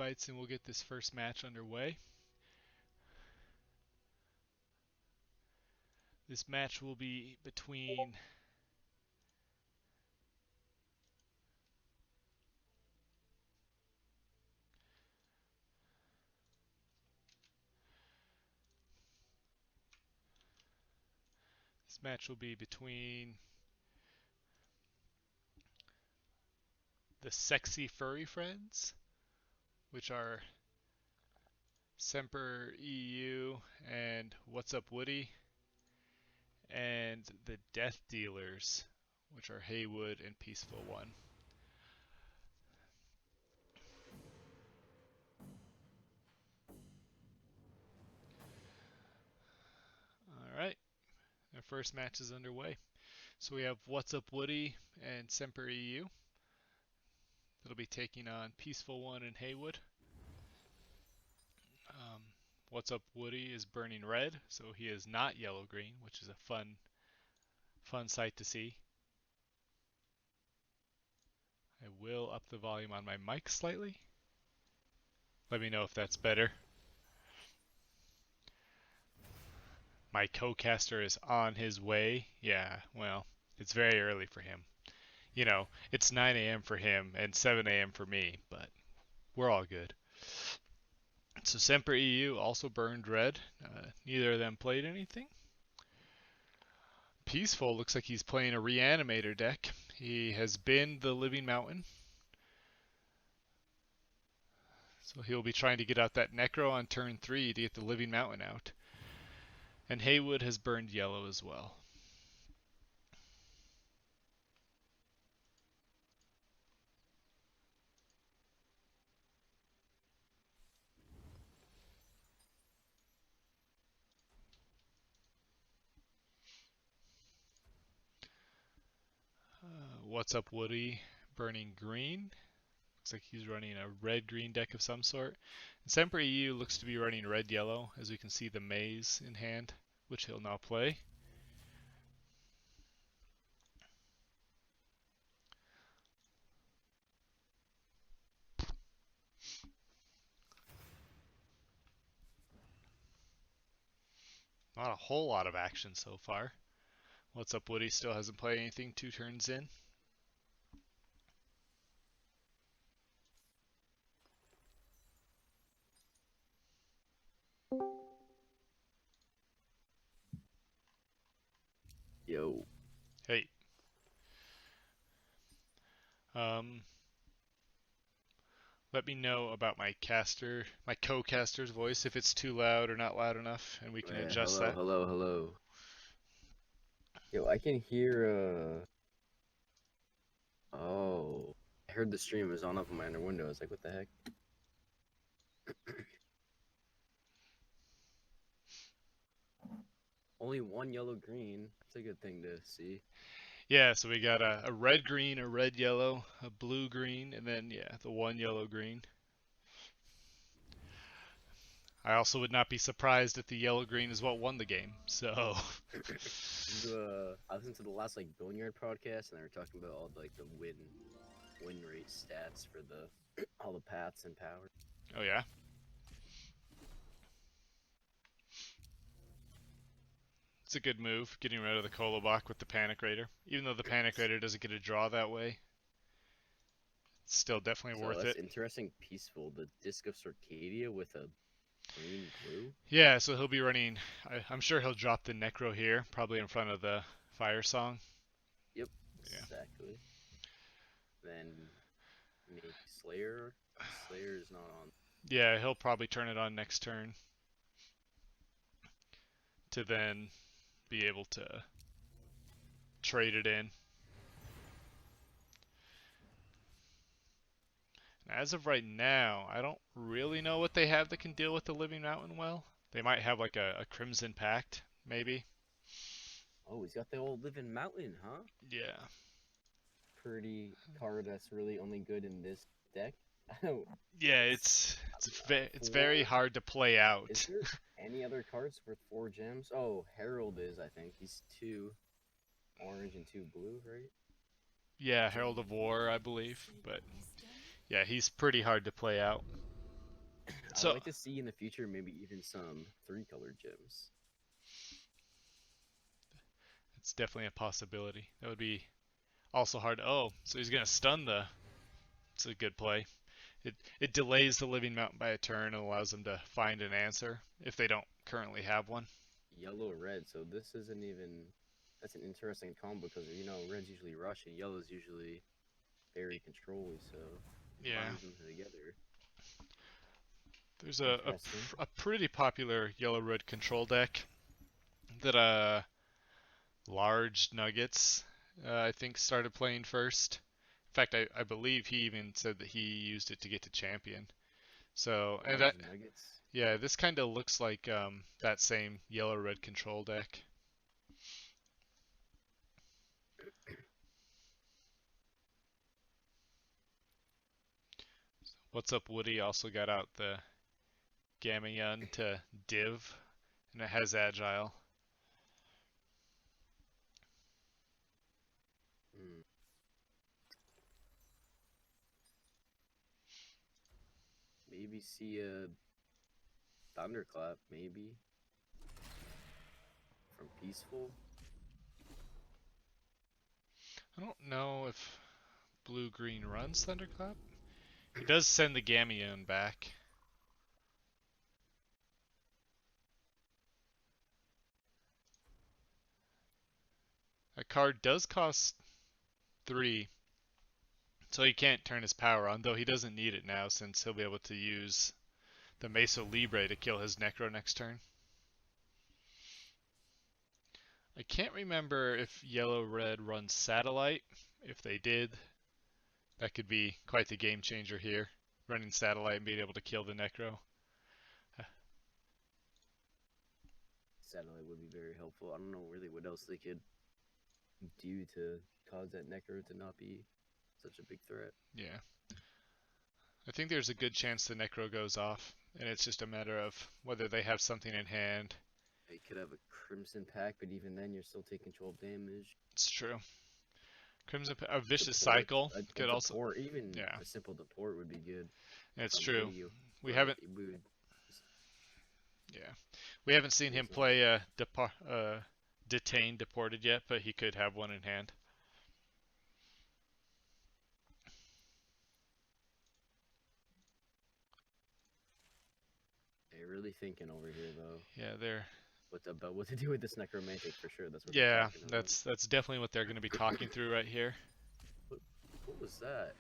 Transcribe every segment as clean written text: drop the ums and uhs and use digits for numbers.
invites and we'll get this first match underway. This match will be between the Sexy Furry Friends, which are Semper EU and What's Up Woody, and the Death Dealers, which are Haywood and Peaceful One. Alright, our first match is underway. So we have What's Up Woody and Semper EU. That'll be taking on Peaceful One and Haywood. What's Up Woody is burning red, so he is not yellow-green, which is a fun sight to see. I will up the volume on my mic slightly. Let me know if that's better. My co-caster is on his way. Yeah, well, it's very early for him. You know, it's 9 a.m. for him and 7 a.m. for me, but we're all good. So Semper EU also burned red. Neither of them played anything. Peaceful looks like he's playing a Reanimator deck. He has been the Living Mountain. So he'll be trying to get out that Necro on turn 3 to get the Living Mountain out. And Haywood has burned yellow as well. What's Up Woody burning green. Looks like he's running a red-green deck of some sort. And Semper EU looks to be running red-yellow, as we can see the maze in hand, which he'll now play. Not a whole lot of action so far. What's Up Woody still hasn't played anything 2 turns in. Yo. Hey. Let me know about my co-caster's voice, if it's too loud or not loud enough, and we can adjust that. Hello. Yo, I can hear, oh. I heard the stream was on up in my under window. I was like, what the heck? Only one yellow-green. That's a good thing to see. Yeah, so we got a red-green, a red-yellow, a blue-green, and then, yeah, the one yellow-green. I also would not be surprised if the yellow-green is what won the game, so... I listened to the last, Boneyard podcast, and they were talking about all, the win rate stats for all the paths and powers. Oh, yeah? It's a good move, getting rid of the Kolobok with the Panic Raider. Even though the Panic Raider doesn't get a draw that way, it's still definitely worth it. That's interesting. Peaceful. The Disc of Circadia with a green blue? Yeah, so he'll be running... I'm sure he'll drop the Necro here, probably in front of the Fire Song. Yep, yeah. Exactly. Then make Slayer. Slayer is not on. Yeah, he'll probably turn it on next turn. To then be able to trade it in. And as of right now, I don't really know what they have that can deal with the Living Mountain well. They might have like a Crimson Pact, maybe. Oh, he's got the old Living Mountain, huh? Yeah. Pretty card that's really only good in this deck. Yeah, it's very hard to play out. Is there any other cards worth 4 gems? Oh, Herald is, I think. He's 2 orange and 2 blue, right? Yeah, Herald of War, I believe. But yeah, he's pretty hard to play out. I'd So like to see in the future maybe even some 3-color gems. it's definitely a possibility. That would be also hard. Oh, so he's gonna stun the. It's a good play. It delays the living mountain by a turn and allows them to find an answer if they don't currently have one. Yellow, red. So this isn't even. That's an interesting combo because red's usually rush and yellow's usually very controlly. So Yeah, combines them together. there's Interesting. a pretty popular yellow-red control deck that large nuggets I think started playing first. In fact, I believe he even said that he used it to get to champion. So and that Large nuggets. yeah, this kind of looks like that same yellow-red control deck. What's Up Woody also got out the Gamion to div, and it has agile. Hmm. Maybe see a thunderclap. Maybe from peaceful. I don't know if blue-green runs Thunderclap. He does send the Gamion back. That card does cost 3, so he can't turn his power on, though he doesn't need it now since he'll be able to use the Meso Libre to kill his Necro next turn. I can't remember if yellow-red runs Satellite. If they did, that could be quite the game changer here. Running Satellite and being able to kill the Necro. Satellite would be very helpful. I don't know really what else they could do to cause that Necro to not be such a big threat. Yeah. I think there's a good chance the Necro goes off, and it's just a matter of whether they have something in hand. They could have a Crimson Pack, but even then you're still taking 12 damage. It's true. A Vicious Deport, Cycle a could also. deport, even Yeah, a simple deport would be good. it's On true. Woody, We haven't. we would Yeah, we haven't seen him use play Detained Deported yet, but he could have one in hand. They're really thinking over here, though. Yeah, they're. About what to do with this necromantic for sure. That's what they're Yeah, talking about. that's definitely what they're going to be talking through right here. What was that?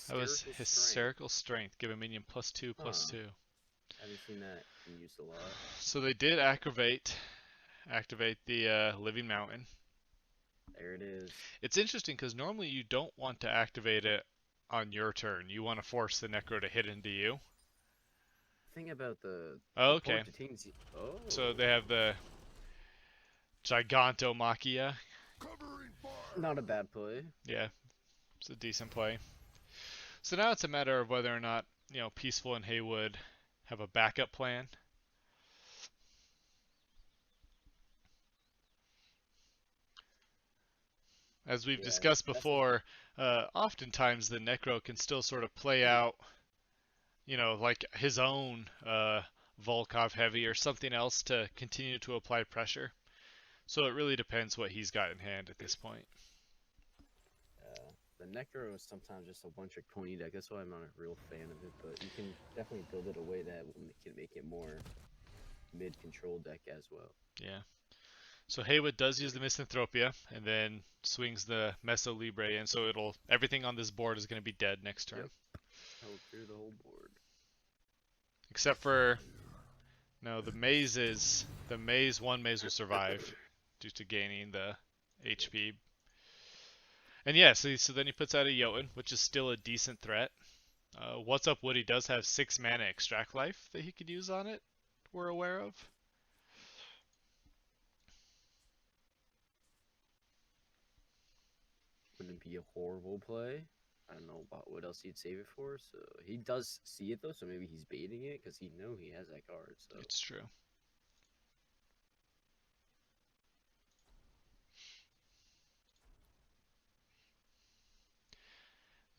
That was Hysterical strength. Hysterical Strength. Give a minion +2/+2. Haven't seen that used a lot. So they did activate the Living Mountain. There it is. It's interesting because normally you don't want to activate it on your turn. You want to force the Necro to hit into you. Thing about the Oh, okay. port detains you. Oh. So they have the Gigantomachia. Not a bad play. Yeah, it's a decent play. So now it's a matter of whether or not, Peaceful and Haywood have a backup plan. As we've discussed before, oftentimes the Necro can still sort of play out, like his own Volkov Heavy or something else to continue to apply pressure. So it really depends what he's got in hand at this point. The Necro is sometimes just a one-trick pony deck. That's why I'm not a real fan of it. But you can definitely build it a way that can make it more mid-control deck as well. Yeah. So Haywood does use the Misanthropia and then swings the Meso Libre in, so everything on this board is going to be dead next turn. Yep. I will clear the whole board. Except for the one maze will survive due to gaining the HP. And yeah, so then he puts out a Jotun, which is still a decent threat. What's Up Woody does have 6 mana Extract Life that he could use on it, we're aware of. Wouldn't be a horrible play. I don't know what else he'd save it for. So he does see it though, so maybe he's baiting it because he has that card. So It's true.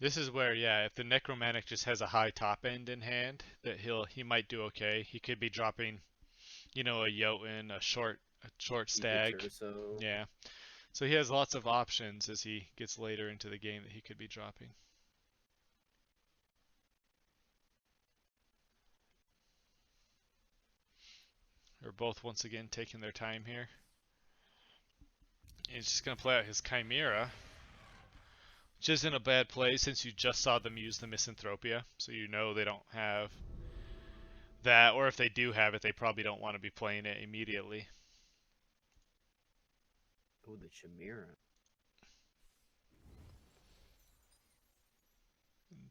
This is where, yeah, if the Necromantic just has a high top end in hand, that he might do okay. He could be dropping, a Jotun, a short Keep stag. Torso. Yeah. So he has lots of options as he gets later into the game that he could be dropping. They're both once again taking their time here. He's just going to play out his Chimera, which isn't a bad play since you just saw them use the Misanthropia, so you know they don't have that, or if they do have it, they probably don't want to be playing it immediately. Oh, the Chimera.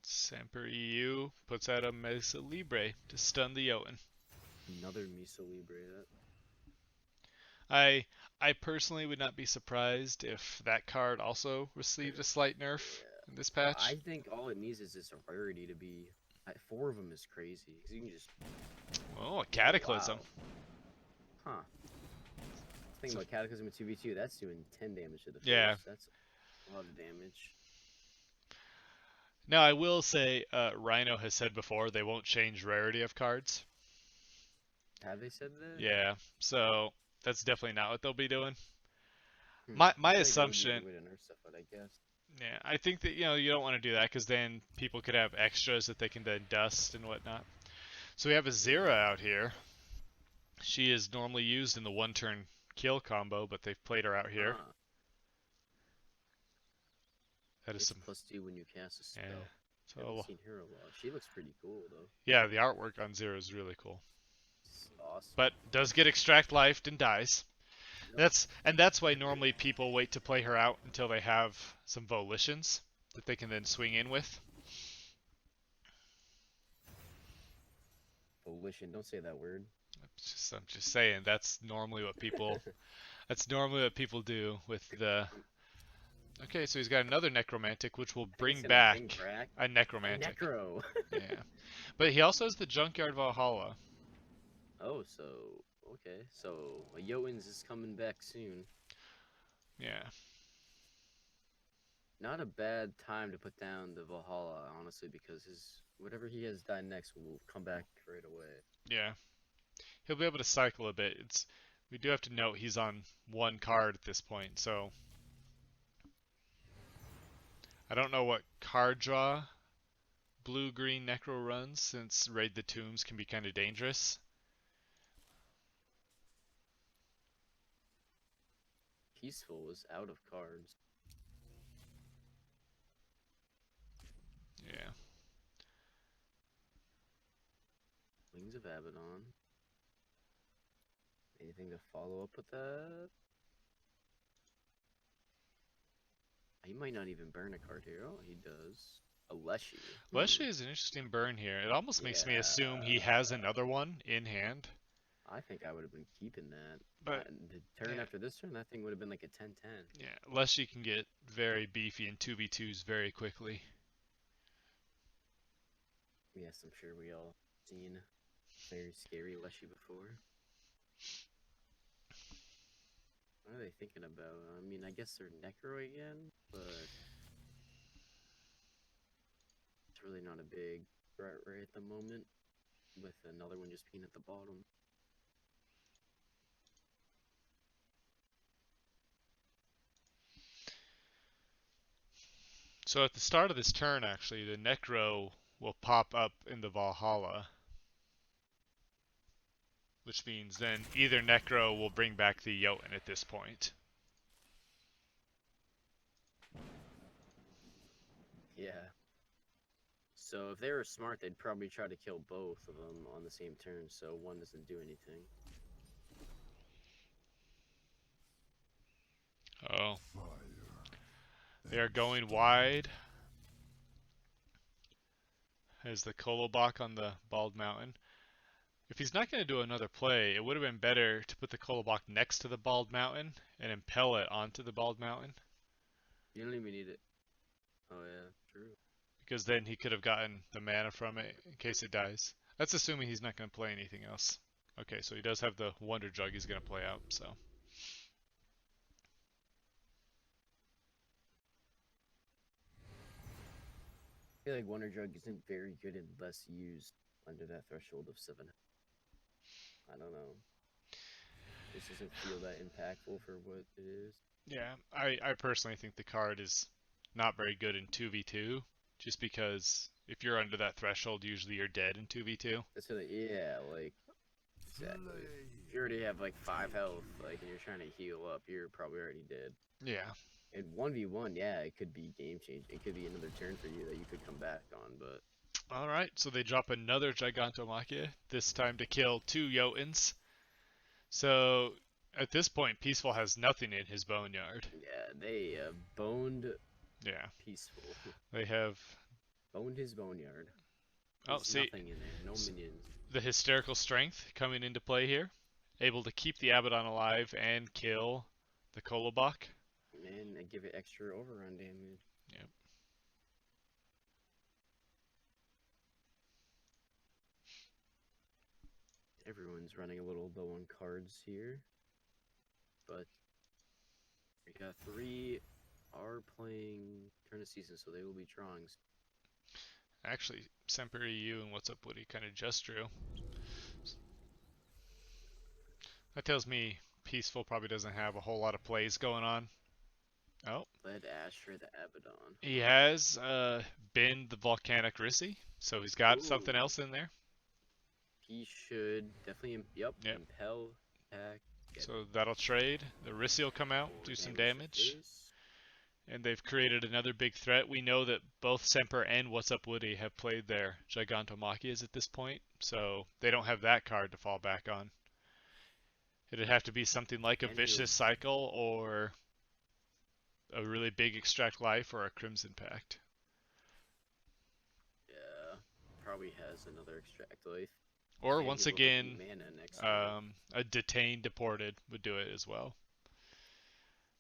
Semper EU puts out a Mesa Libre to stun the Jotun. Another Misa Libre. That I I personally would not be surprised if that card also received a slight nerf in this patch. I think all it needs is just a rarity to be. 4 of them is crazy. 'Cause you can just. Oh, a Oh, Cataclysm. wow. Huh. Thinking about Cataclysm with 2v2, that's doing 10 damage to the face. Yeah. That's a lot of damage. Now I will say, Rhino has said before they won't change rarity of cards. Have they said that? Yeah, so that's definitely not what they'll be doing. I My feel like that would be a assumption, good way to nerf stuff, but I guess. yeah, I think that you don't want to do that because then people could have extras that they can then dust and whatnot. So we have a Zera out here. She is normally used in the one-turn kill combo, but they've played her out here. Ah, That is it's some, +2 when you cast a spell. yeah. I haven't So seen her a lot. She looks pretty cool though. yeah, the artwork on Zera is really cool, It's awesome. but does get extract lifed and dies. Yep. That's why normally people wait to play her out until they have some volitions that they can then swing in with. Volition, don't say that word. I'm just saying that's normally what people do with the. Okay, so he's got another necromantic, which will bring back a necromantic. Necro. Yeah, but he also has the Junkyard Valhalla. Oh, so okay, so Jotun's is coming back soon. Yeah. Not a bad time to put down the Valhalla, honestly, because his whatever he has die next will come back right away. Yeah. He'll be able to cycle a bit. We do have to note he's on one card at this point, so I don't know what card draw blue-green Necro runs, since Raid the Tombs can be kind of dangerous. Peaceful was out of cards. Yeah. Wings of Abaddon. Anything to follow up with that? He might not even burn a card here. Oh, he does. A Leshy. Leshy is an interesting burn here. It almost makes me assume he has another one in hand. I think I would have been keeping that. But the turn after this turn, that thing would have been like a 10-10. Yeah, Leshy can get very beefy in 2v2s very quickly. Yes, I'm sure we all seen very scary Leshy before. What are they thinking about? I mean, I guess they're Necro again, but it's really not a big threat right at the moment, with another one just being at the bottom. So at the start of this turn, actually, the Necro will pop up in the Valhalla, which means then either Necro will bring back the Jotun at this point. Yeah. So if they were smart, they'd probably try to kill both of them on the same turn, so one doesn't do anything. Oh. They are going wide as the Kolobok on the Bald Mountain. If he's not going to do another play, it would have been better to put the Kolobok next to the Bald Mountain and impel it onto the Bald Mountain. You don't even need it. Oh yeah, true. Because then he could have gotten the mana from it in case it dies. That's assuming he's not going to play anything else. Okay, so he does have the Wonder Jug he's going to play out, so. feel like Wonder Drug isn't very good unless used under that threshold of 7. I don't know. This doesn't feel that impactful for what it is. Yeah, I personally think the card is not very good in 2v2, just because if you're under that threshold, usually you're dead in 2v2. That's what, yeah, like, exactly. If you already have like 5 health, like, and you're trying to heal up, you're probably already dead. Yeah. In 1v1, yeah, it could be game changing. It could be another turn for you that you could come back on, but. Alright, so they drop another Gigantomachia, this time to kill 2 Jotuns. So, at this point, Peaceful has nothing in his boneyard. Yeah, they boned Yeah. Peaceful. They have... Boned his boneyard. Oh, There's see, nothing in there, no minions. the hysterical strength coming into play here. Able to keep the Abaddon alive and kill the Kolobok. And I give it extra overrun damage. Yep. Everyone's running a little low on cards here. But we got 3 are playing turn of season, so they will be drawing. Actually, Semper EU and What's Up Woody kind of just drew. That tells me Peaceful probably doesn't have a whole lot of plays going on. Oh. Lead Ash for the Abaddon. He has been the Volcanic Rissy, so he's got something else in there. He should definitely, yep. Impel, attack. So that'll trade. The Rissy will come out, do some damage. And they've created another big threat. We know that both Semper and What's Up Woody have played their Gigantomachias at this point, so they don't have that card to fall back on. It'd have to be something like a Vicious Cycle or a really big Extract Life or a Crimson Pact. Yeah, probably has another Extract Life. Or once again, a Detained Deported would do it as well.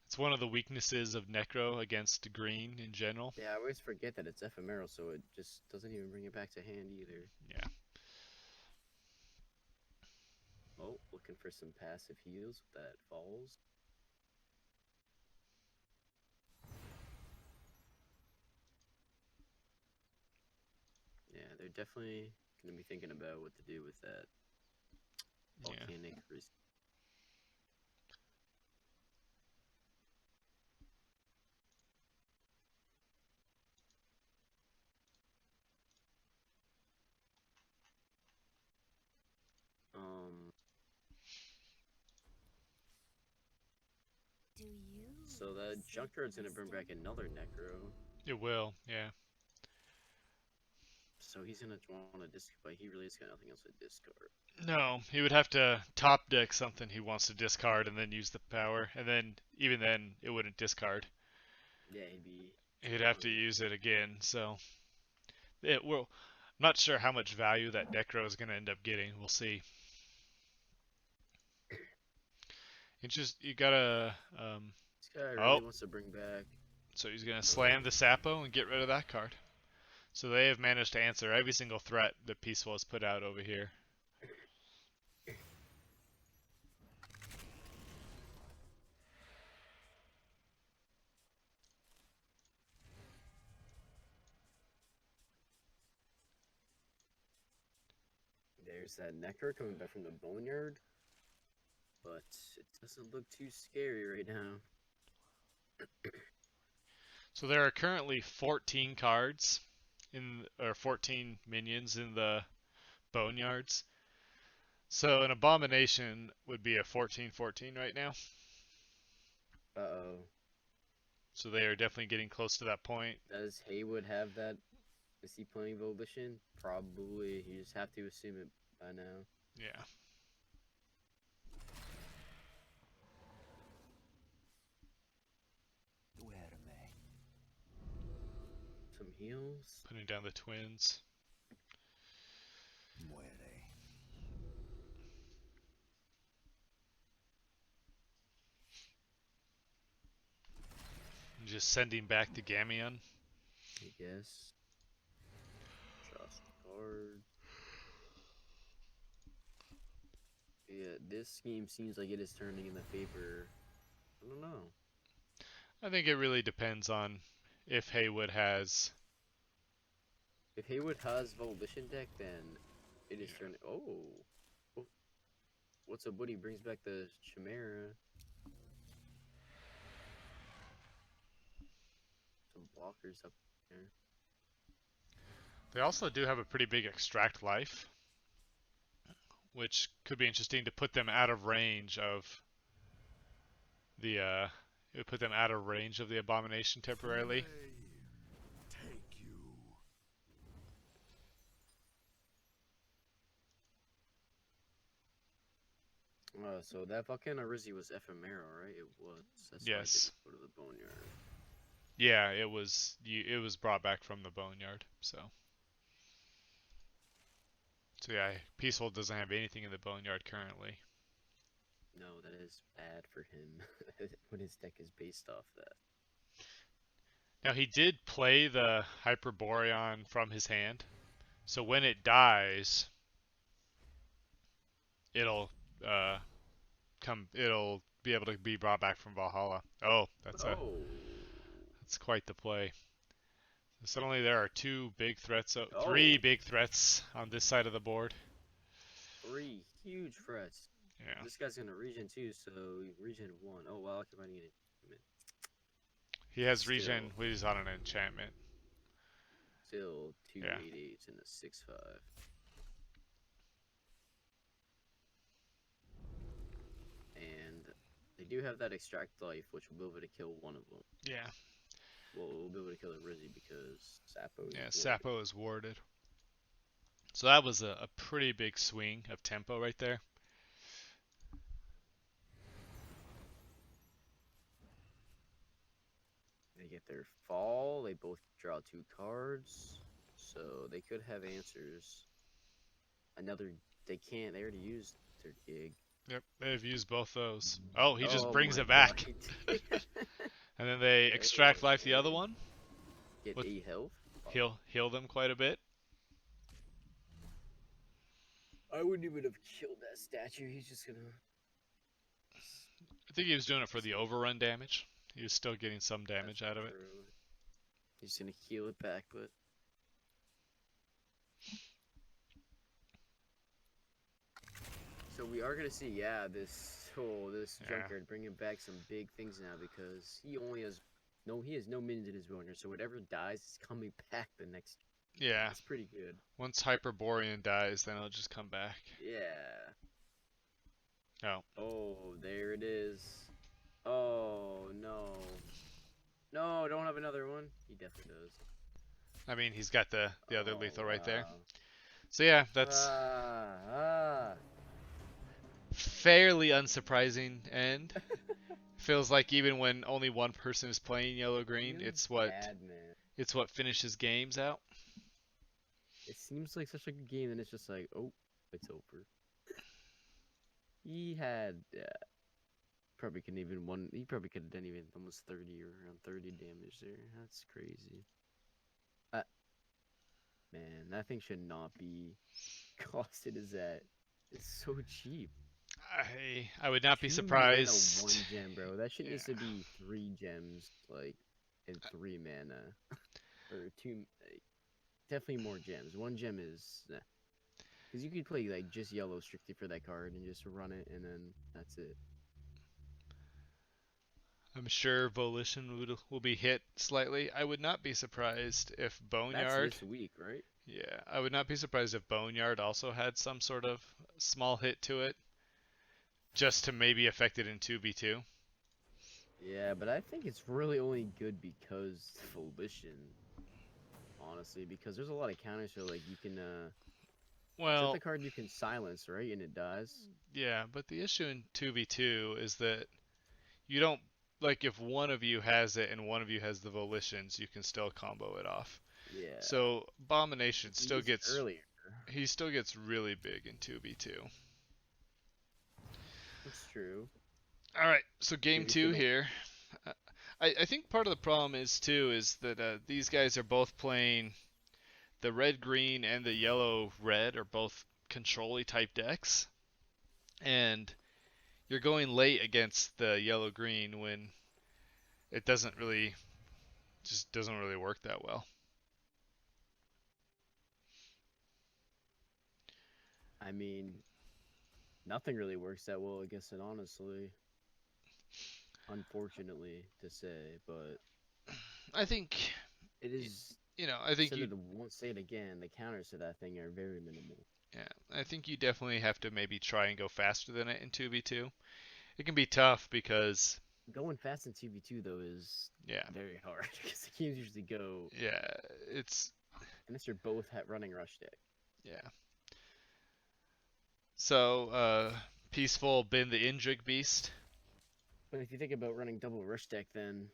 It's one of the weaknesses of Necro against green in general. Yeah, I always forget that it's ephemeral, so it just doesn't even bring it back to hand either. Yeah. Oh, looking for some passive heals with that falls. Yeah, they're definitely going to be thinking about what to do with that volcanic risk. So the Junkyard's gonna bring back another Necro. It will, yeah. So he's gonna want to discard, but he really has got nothing else to discard. No, he would have to top deck something he wants to discard and then use the power, and then even then it wouldn't discard. Yeah, he'd have to use it again. So I'm not sure how much value that Necro is going to end up getting. We'll see. It's just you gotta. This guy really wants to bring back. So he's gonna slam the Sapo and get rid of that card. So they have managed to answer every single threat that Peaceful has put out over here. There's that Necro coming back from the Boneyard, but it doesn't look too scary right now. So there are currently 14 cards or 14 minions in the Boneyards. So an Abomination would be a 14/14 right now. Uh-oh. So they are definitely getting close to that point. Does Haywood have that? Is he playing Volition? Probably. You just have to assume it by now. Yeah. Some heals. Putting down the twins. Just sending back the Gamion. I guess. Just card. Yeah, this scheme seems like it is turning in the favor. I don't know. I think it really depends on if Haywood has If Haywood has Volition deck, then it is Yeah. turn. Oh, what's up, Woody? Brings back the Chimera. Some blockers up there. They also do have a pretty big extract life, which could be interesting to put them out of range of the it would put them out of range of the abomination temporarily. Take you. So that fucking Arizzi was Ephemera, right? It was. That's why I Yes. didn't go to the Boneyard. Yeah, it was brought back from the boneyard. So yeah, Peaceful doesn't have anything in the boneyard currently. No, that is bad for him when his deck is based off that. Now he did play the Hyperborean from his hand, so when it dies, it'll uh it'll be able to be brought back from Valhalla. Oh, Oh. that's quite the play. Suddenly there are Oh. three big threats on this side of the board. 3 huge threats. Yeah. This guy's gonna regen 2, so regen 1. Oh wow, I might need it. He has Still. regen, he's on an enchantment. Still 2 Yeah. 8/8s and a 6/5. And they do have that extract life, which will be able to kill one of them. Yeah. Well, we'll be able to kill a Rizzy because Sapo is Yeah, warded. Sapo is warded. So that was a pretty big swing of tempo right there. They get their fall. They both draw 2 cards, so they could have answers. Another, they can't. They already used their gig. Yep, they've used both those. Oh, he just Oh brings my it back. God. And then they extract life the other one. Get With- 8 health. Heal them quite a bit. I wouldn't even have killed that statue. He's just gonna. I think he was doing it for the overrun damage. He was still getting some damage out of it. He's gonna heal it back, but. So we are gonna see, yeah, this junkyard bringing back some big things now because he has no minions in his boneyard, so whatever dies is coming back the next. Yeah. That's pretty good. Once Hyperborean dies, then it'll just come back. Yeah. Oh. Oh, there it is. Oh no. No, don't have another one. He definitely does. I mean, he's got the other Oh, lethal right there. wow. So yeah, that's fairly unsurprising end. Feels like even when only one person is playing yellow-green, it's what Bad, man. it's what finishes games out. It seems like such a good game, and it's just like, oh, it's over. He had probably couldn't even one. He probably could have done even almost 30 or around 30 damage there. That's crazy. Man, that thing should not be costed as that. It's so cheap. I would not be 2 mana, surprised. 1 gem, bro. That shit needs to Yeah. be 3 gems, like, and 3 mana, or 2. Definitely more gems. 1 gem is, because you could play like just yellow strictly for that card and just run it, and then that's it. I'm sure Volition will be hit slightly. I would not be surprised if Boneyard. That's this week, right? Yeah, I would not be surprised if Boneyard also had some sort of small hit to it, just to maybe affect it in 2v2. Yeah, but I think it's really only good because Volition. Honestly, because there's a lot of counters, so like you can Well, set the card you can silence, right, and it dies. yeah, but the issue in 2v2 is that you don't, like, if one of you has it and one of you has the Volitions, you can still combo it off. Yeah. So Abomination He still used it gets earlier. he still gets really big in 2v2. That's true. All right, so game Maybe 2 fiddle. here. I think part of the problem is that these guys are both playing the red-green and the yellow-red are both control-y type decks, and you're going late against the yellow-green when it doesn't really work that well. I mean, nothing really works that well against it, honestly. Unfortunately to say, but I think, it is. I think Said you, it won't say it again. The counters to that thing are very minimal. yeah, I think you definitely have to maybe try and go faster than it in 2v2. It can be tough because, Going fast in 2v2 though is yeah, very hard because the games usually go yeah, it's, unless you're both running rush deck. yeah. So, Peaceful been the Indrik Beast. But if you think about running double rush deck, then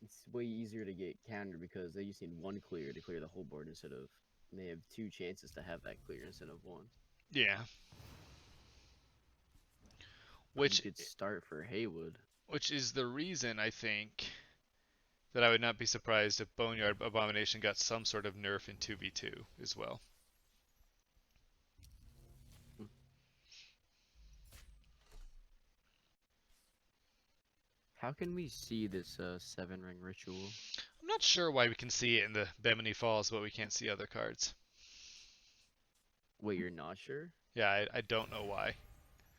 it's way easier to get countered because they just need one clear to clear the whole board instead of and they have two chances to have that clear instead of one. Yeah. Pretty Which good start for Haywood. which is the reason I think that I would not be surprised if Boneyard Abomination got some sort of nerf in 2v2 as well. How can we see this 7-ring ritual? I'm not sure why we can see it in the Bemini Falls, but we can't see other cards. Wait, you're not sure? Yeah, I don't know why.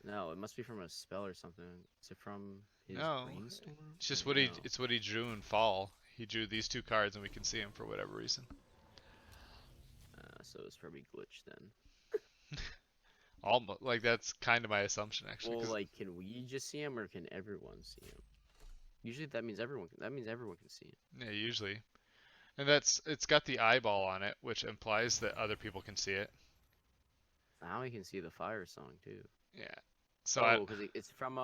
No, it must be from a spell or something. Is it from his No, brainstorm? it's just Or what no? it's what he drew in Fall. He drew these two cards, and we can see them for whatever reason. So it's probably glitched then. Almost like that's kind of my assumption actually. Well, 'Cause like, can we just see him, or can everyone see him? Usually, that means everyone. That means everyone can see him. yeah, usually, and it's got the eyeball on it, which implies that other people can see it. Now we can see the fire song too. Yeah. So Oh, because it's from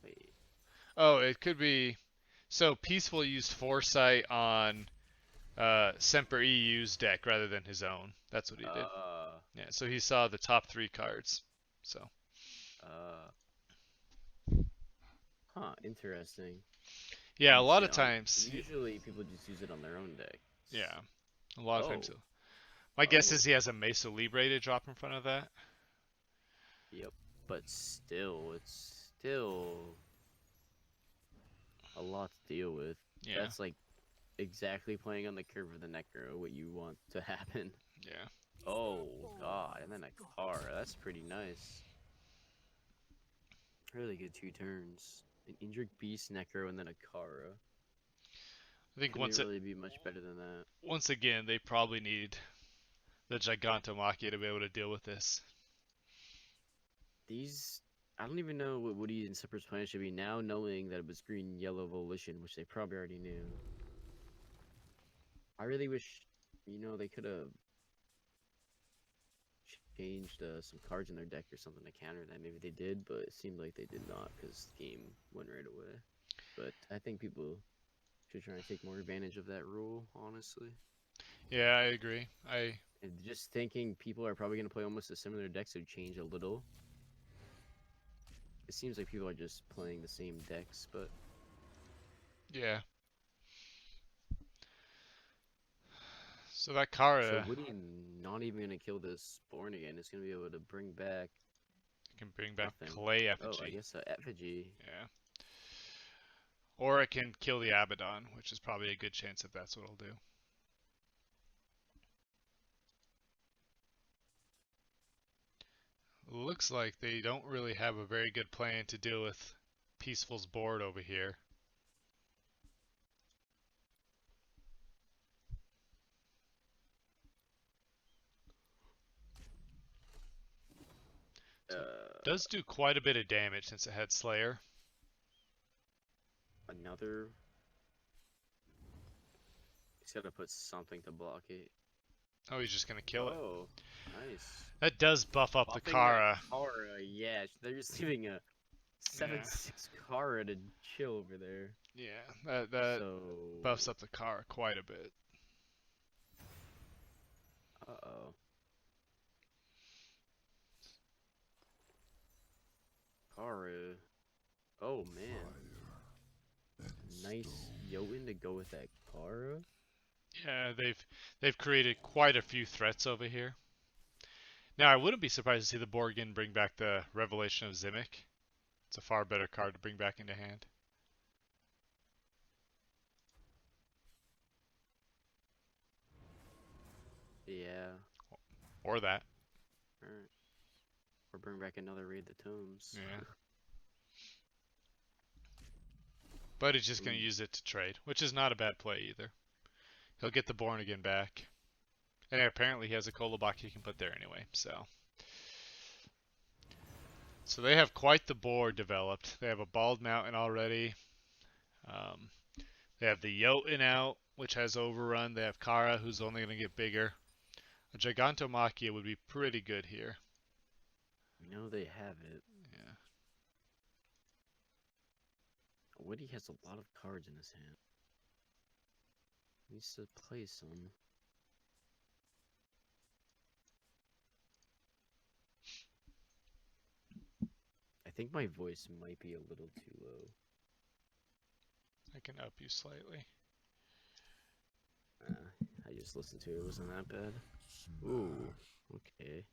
Wait. it could be. So Peaceful used Foresight on Semper EU's deck rather than his own. That's what he did. Yeah. So he saw the top 3 cards. So. Huh. Interesting. Yeah, a lot of Yeah, times. Usually, people just use it on their own deck. Yeah, a lot of times. Oh. My guess Oh. is he has a Mesa Libre to drop in front of that. Yep. But still, it's still a lot to deal with. Yeah. That's like exactly playing on the curve of the Necro, what you want to happen. Yeah. Oh god, and then a car. That's pretty nice. Really good 2 turns. An Indrik Beast, Necro, and then a Kara. I think Couldn't really be much better than that. once again they probably need the Gigantomachia to be able to deal with this. These, I don't even know what Woody and Supper's plan should be now, knowing that it was green-yellow volition, which they probably already knew. I really wish, they could have changed some cards in their deck or something to counter that. Maybe they did, but it seemed like they did not because the game went right away. But I think people should try and take more advantage of that rule, honestly. Yeah, I agree. And just thinking people are probably going to play almost a similar deck, so change a little. It seems like people are just playing the same decks, but Yeah. So that Kara so Woody not even gonna kill this Born again. It's gonna be able to bring back can bring back nothing. Clay Oh, Effigy. I guess Effigy. Yeah. Or it can kill the Abaddon, which is probably a good chance that that's what it'll do. Looks like they don't really have a very good plan to deal with Peaceful's board over here. Does do quite a bit of damage since it had Slayer. Another. He's gotta put something to block it. Oh, he's just gonna kill it. Oh, nice. That does buff up the Buffing Kara. that Kara, yeah. They're just leaving a 7/6 Kara to chill over there. Yeah, that So buffs up the Kara quite a bit. Uh-oh. Kara. Oh man. Nice Jotun to go with that Kara. Yeah, they've created quite a few threats over here. Now, I wouldn't be surprised to see the Borgin bring back the Revelation of Zimic. It's a far better card to bring back into hand. Yeah. Or that. Alright. Or bring back another Raid the Tomes. Yeah. But he's just going to Ooh. use it to trade, which is not a bad play either. He'll get the Born Again back. And apparently he has a Kolobok he can put there anyway, so. So they have quite the board developed. They have a Bald Mountain already. They have the Jotun out, which has Overrun. They have Kara, who's only going to get bigger. A Gigantomachia would be pretty good here. We know they have it. Yeah. Woody has a lot of cards in his hand. He needs to play some. I think my voice might be a little too low. I can up you slightly. I just listened to it. It wasn't that bad. Ooh, okay.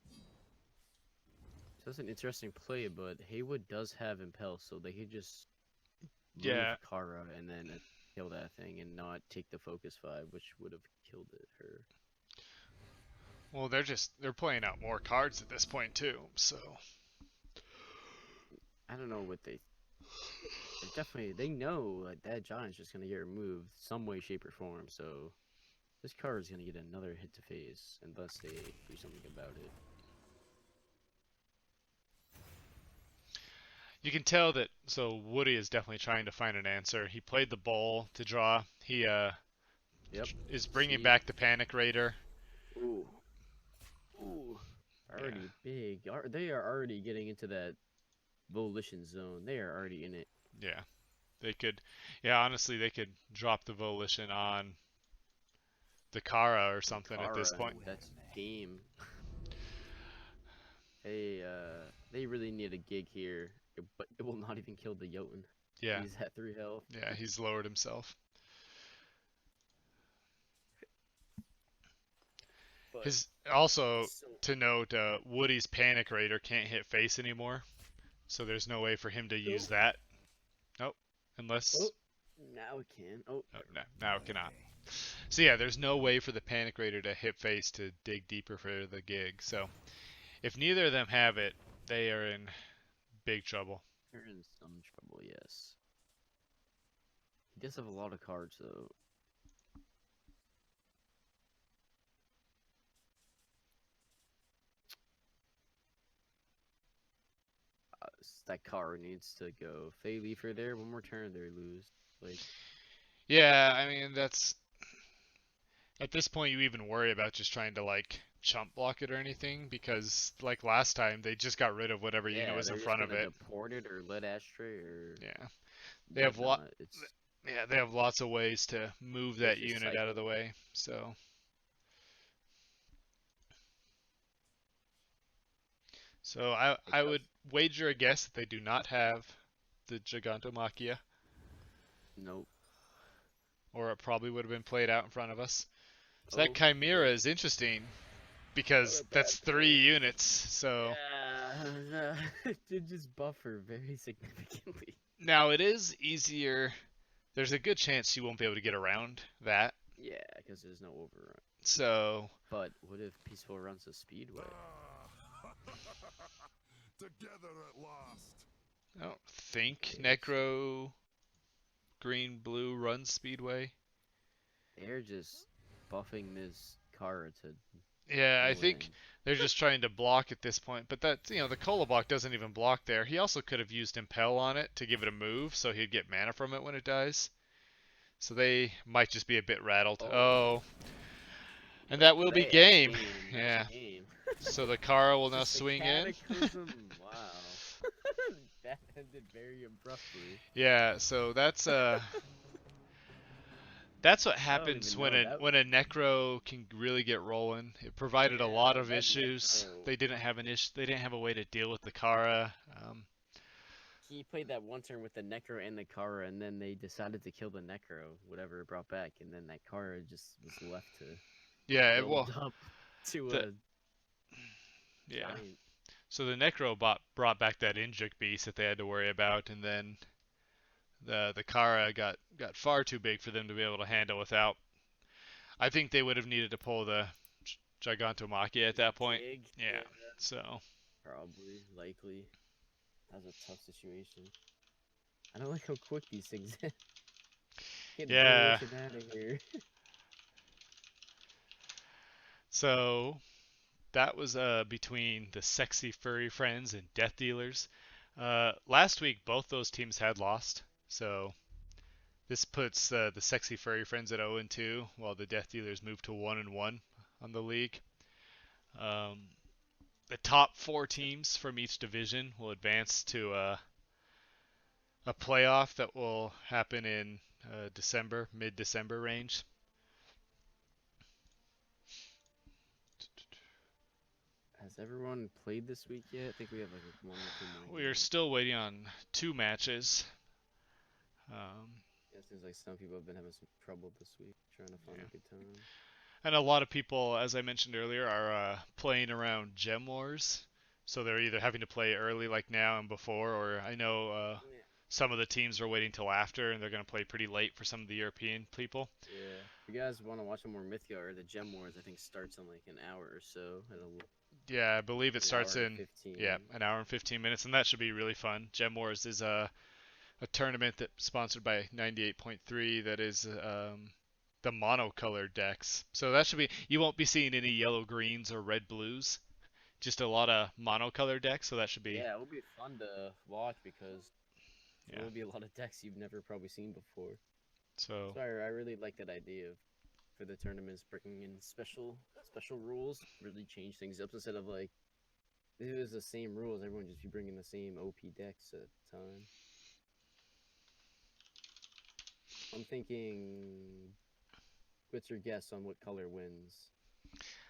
So that's an interesting play, but Haywood does have Impel, so they could just move Kara and then kill that thing and not take the Focus 5, which would have killed her. Well, they're playing out more cards at this point too, so. I don't know what they know like that giant's just gonna get removed some way, shape, or form. So this card is gonna get another hit to face unless they do something about it. You can tell that. So Woody is definitely trying to find an answer. He played the bowl to draw. He is bringing back the Panic Raider. Ooh, already big. They are already getting into that Volition zone. They are already in it. Yeah, they could. Yeah, honestly, they could drop the Volition on the Kara or something at this point. That's game. They really need a gig here, but it will not even kill the Jotun. Yeah. He's at 3 health. Yeah, he's lowered himself. To note, Woody's Panic Raider can't hit face anymore, so there's no way for him to use that. Nope, unless. Oh, now it can. Oh, no, now it cannot. So yeah, there's no way for the Panic Raider to hit face to dig deeper for the gig. So if neither of them have it, they are in big trouble. They're in some trouble, yes. He does have a lot of cards, though. That card needs to go. Fae for there. One more turn, they lose. Like. Yeah, I mean that's. At this point, you even worry about just trying to like chump block it or anything because like last time they just got rid of whatever unit was in front of it. Deport it or let Ashtray or. Yeah, they have they have lots of ways to move that unit out of the way. So I would wager a guess that they do not have the Gigantomachia. Nope. Or it probably would have been played out in front of us. So that Chimera is interesting because that's 3 units. So yeah, it did just buffer very significantly. Now it is easier. There's a good chance you won't be able to get around that. Yeah, because there's no overrun. So. But what if Peaceful runs a Speedway? Together at last. I don't think Necro Green Blue runs Speedway. They're just buffing this Kara to. Yeah, I think they're just trying to block at this point. But that the Kolobok doesn't even block there. He also could have used Impel on it to give it a move, so he'd get mana from it when it dies. So they might just be a bit rattled. Oh. And that will be game. Yeah. So the Kara will now swing in. Wow. That ended very abruptly. Yeah, so that's what happens when a Necro can really get rolling. It provided a lot of issues. They didn't have They didn't have a way to deal with the Kara. He played that one turn with the Necro and the Kara, and then they decided to kill the Necro, whatever it brought back, and then that Kara just was left to. Yeah, up to a. Yeah. Giant. So the Necro brought back that Inject Beast that they had to worry about, and then the Kara got far too big for them to be able to handle without. I think they would have needed to pull the Gigantomachia at that point. Gig. Yeah. So Probably, likely. That was a tough situation. I don't like how quick these things get yeah. bullshit out of here. So that was between the Sexy Furry Friends and Death Dealers. Last week, both those teams had lost, so this puts the Sexy Furry Friends at 0-2, while the Death Dealers move to 1-1 on the league. The top 4 teams from each division will advance to a playoff that will happen in December, mid-December range. Has everyone played this week yet? I think we have like 1 or 2 more. We are still waiting on 2 matches. It seems like some people have been having some trouble this week trying to find a good time. And a lot of people, as I mentioned earlier, are playing around Gem Wars. So they're either having to play early like now and before, or I know some of the teams are waiting till after, and they're going to play pretty late for some of the European people. Yeah. If you guys want to watch some more Mythgard, the Gem Wars, I think, starts in like an hour or so. Yeah, I believe it starts in 15. an hour and 15 minutes, and that should be really fun. Gem Wars is a tournament that's sponsored by 98.3 that is the monocolored decks. So that should be, you won't be seeing any yellow greens or red blues, just a lot of monocolored decks, so that should be. Yeah, it will be fun to watch because there will be a lot of decks you've never probably seen before. So I really like that idea of for the tournaments bringing in special rules, really change things up instead of like if it was the same rules, everyone just be bringing the same OP decks at the time. I'm thinking, what's your guess on what color wins?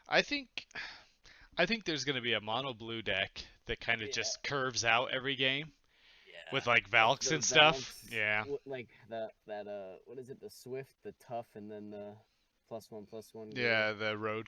I think there's going to be a mono blue deck that kind of just curves out every game with like Valks and stuff. Yeah. Like that what is it? The Swift, the Tough, and then the +1/+1. Yeah, the road